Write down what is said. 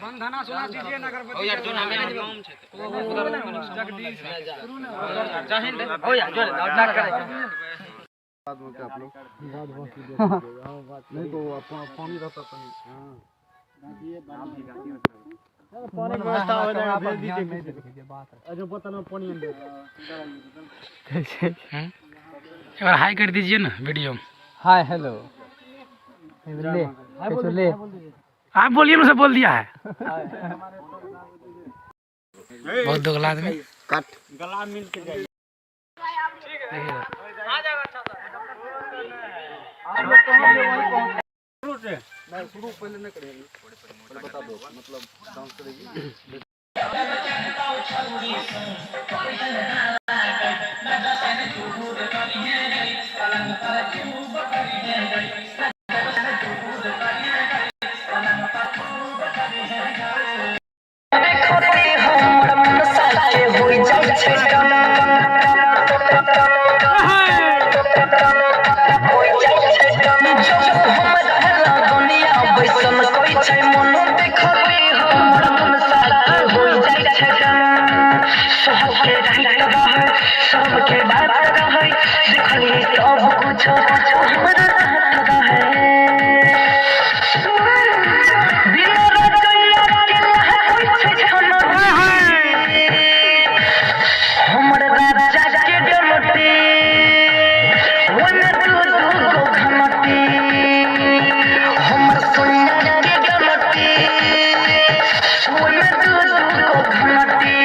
बंधना सुना दीजिए नगरपति ओ यार जो नाम है नाम छे जगदीश जय हिंद ओ यार जो ना करे बाद में क्या आप लोग नहीं तो पानी रहता तो नहीं हां पानी व्यवस्था हो जाएगा भेज दीजिए बात है अजो पता ना पानी अंदर कैसे एक बार हाय कर दीजिए ना वीडियो हाय हेलो ले कैसे ले आप बोलिए ना, सब बोल दिया है बहुत दोगला आदमी कट गला मिल के जाइए ठीक है आ जाएगा अच्छा से मैं शुरू पहले नहीं करेंगे बता दो मतलब डांस करेगी सबके बात है देखली सब कुछ हमरा आता है बिना रचैया के होई छै खाना हमर राजा के डमटी वन दू को घमटी हमर सोनिया के डमटी वन दू को घमटी